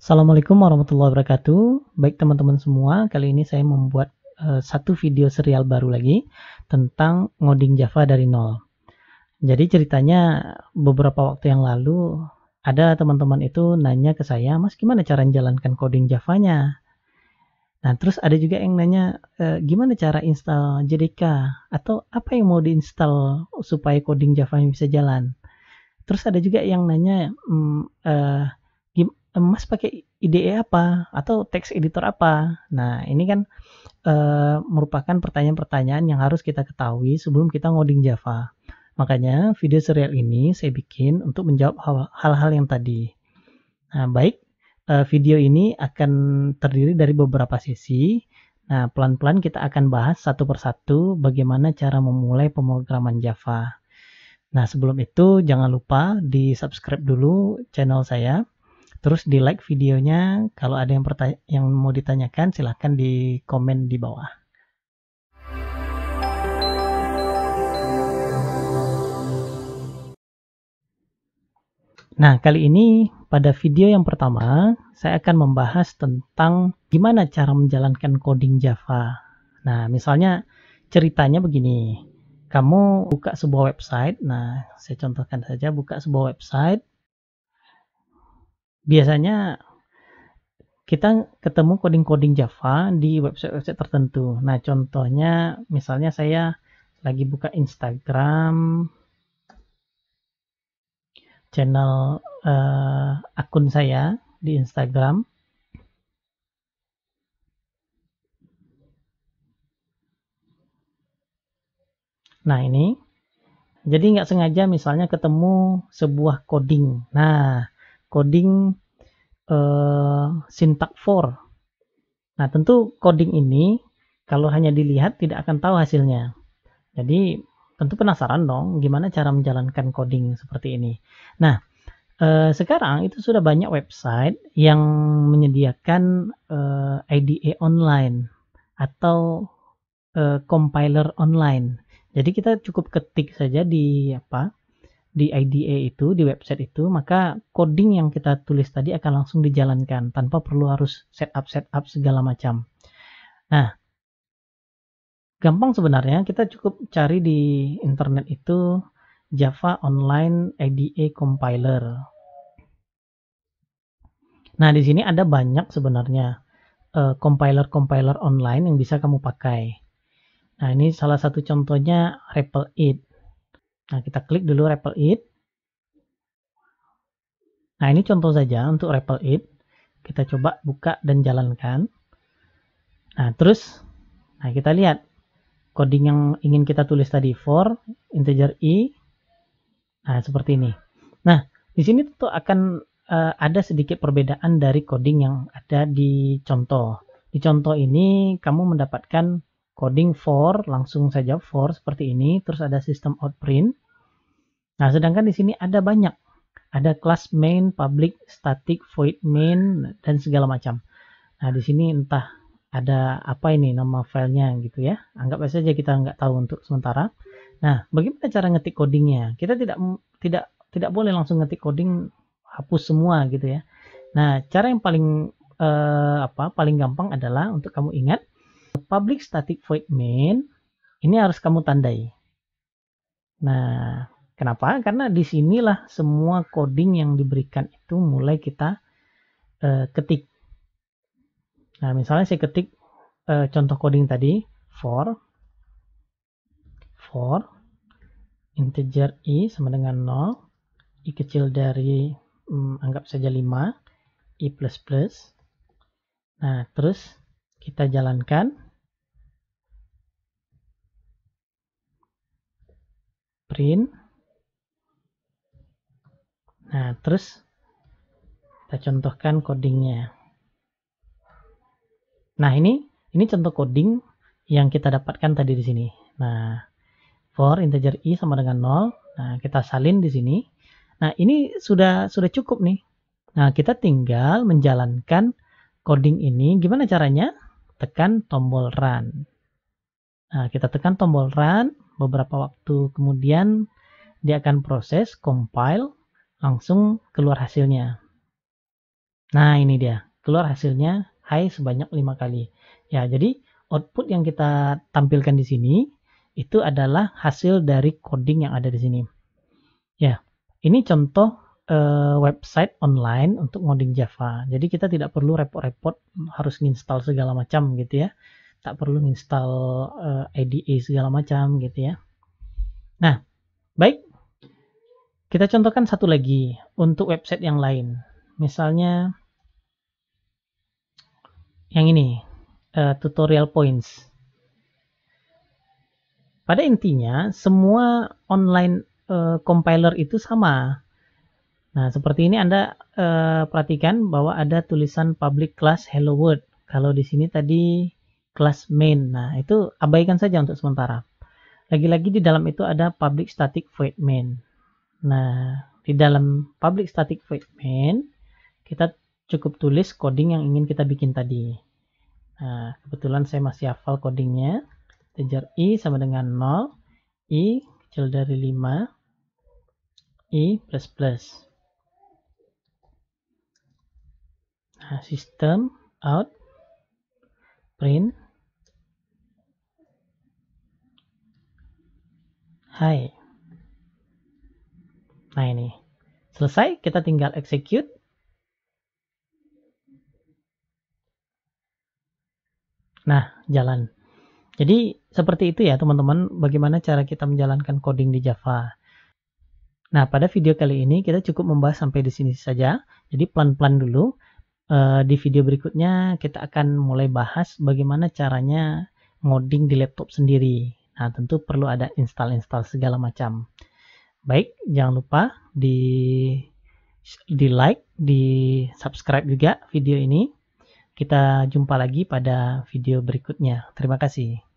Assalamualaikum warahmatullahi wabarakatuh. Baik teman-teman semua, kali ini saya membuat satu video serial baru lagi tentang ngoding Java dari nol. Jadi ceritanya beberapa waktu yang lalu ada teman-teman itu nanya ke saya, Mas gimana cara menjalankan coding Javanya? Nah terus ada juga yang nanya, gimana cara install JDK? Atau apa yang mau diinstal supaya coding Javanya bisa jalan? Terus ada juga yang nanya, Mas pakai IDE apa? Atau text editor apa? Nah, ini kan merupakan pertanyaan-pertanyaan yang harus kita ketahui sebelum kita ngoding Java. Makanya video serial ini saya bikin untuk menjawab hal-hal yang tadi. Nah, baik, video ini akan terdiri dari beberapa sesi. Nah, pelan-pelan kita akan bahas satu persatu bagaimana cara memulai pemrograman Java. Nah, sebelum itu jangan lupa di subscribe dulu channel saya. Terus di like videonya, kalau ada yang mau ditanyakan silahkan di komen di bawah. Nah, kali ini pada video yang pertama, saya akan membahas tentang gimana cara menjalankan coding Java. Nah, misalnya ceritanya begini. Kamu buka sebuah website, nah saya contohkan saja buka sebuah website. Biasanya kita ketemu coding-coding Java di website-website tertentu. Nah, contohnya misalnya saya lagi buka Instagram, channel akun saya di Instagram. Nah, ini. Jadi nggak sengaja misalnya ketemu sebuah coding. Nah, coding syntax for. Nah, tentu coding ini kalau hanya dilihat tidak akan tahu hasilnya. Jadi tentu penasaran dong gimana cara menjalankan coding seperti ini. Nah, sekarang itu sudah banyak website yang menyediakan IDE online atau compiler online. Jadi kita cukup ketik saja di IDE itu, di website itu, maka coding yang kita tulis tadi akan langsung dijalankan tanpa perlu harus setup segala macam. Nah, gampang sebenarnya, kita cukup cari di internet itu Java Online IDE Compiler. Nah, di sini ada banyak sebenarnya compiler-compiler online yang bisa kamu pakai. Nah, ini salah satu contohnya REPL8. Nah, kita klik dulu REPL8. Nah, ini contoh saja untuk REPL8. Kita coba buka dan jalankan. Nah, terus kita lihat coding yang ingin kita tulis tadi for integer i. Nah, seperti ini. Nah, di sini tentu akan ada sedikit perbedaan dari coding yang ada di contoh. Di contoh ini kamu mendapatkan coding for, langsung saja for seperti ini, terus ada system out print. Nah, sedangkan di sini ada banyak. Ada class main, public, static, void main, dan segala macam. Nah, di sini entah ada apa ini nama filenya gitu ya. Anggap saja kita nggak tahu untuk sementara. Nah, bagaimana cara ngetik codingnya? Kita tidak boleh langsung ngetik coding hapus semua gitu ya. Nah, cara yang paling gampang adalah untuk kamu ingat public static void main ini harus kamu tandai. Nah, kenapa? Karena disinilah semua coding yang diberikan itu mulai kita ketik. Nah, misalnya saya ketik contoh coding tadi for integer i sama dengan 0, i kecil dari anggap saja 5, i plus plus. Nah, terus kita jalankan print. Nah, terus kita contohkan codingnya. Nah, ini contoh coding yang kita dapatkan tadi di sini. Nah, for integer i sama dengan 0. Nah, kita salin di sini. Nah, ini sudah cukup nih. Nah, kita tinggal menjalankan coding ini. Gimana caranya? Tekan tombol run. Nah, kita tekan tombol run. Beberapa waktu kemudian dia akan proses, compile, langsung keluar hasilnya. Nah, ini dia. Keluar hasilnya hi sebanyak 5 kali. Ya, jadi output yang kita tampilkan di sini itu adalah hasil dari coding yang ada di sini. Ya, ini contoh website online untuk ngoding Java. Jadi kita tidak perlu repot-repot harus install segala macam gitu ya. Tak perlu install IDE segala macam gitu ya. Nah, baik. Kita contohkan satu lagi untuk website yang lain. Misalnya yang ini, tutorial points. Pada intinya, semua online compiler itu sama. Nah, seperti ini Anda perhatikan bahwa ada tulisan public class hello world. Kalau di sini tadi class main. Nah, itu abaikan saja untuk sementara. Lagi-lagi di dalam itu ada public static void main. Nah, di dalam public static void main, kita cukup tulis coding yang ingin kita bikin tadi. Nah, kebetulan saya masih hafal codingnya. Integer i sama dengan 0, i kecil dari 5, i plus plus. Nah, system out print hi. Nah, ini selesai, kita tinggal execute. Nah, jalan. Jadi seperti itu ya teman-teman, bagaimana cara kita menjalankan coding di Java. Nah, pada video kali ini kita cukup membahas sampai di sini saja. Jadi pelan-pelan dulu. Di video berikutnya kita akan mulai bahas bagaimana caranya ngoding di laptop sendiri. Nah, tentu perlu ada install-install segala macam. Baik, jangan lupa di like, di subscribe juga video ini. Kita jumpa lagi pada video berikutnya. Terima kasih.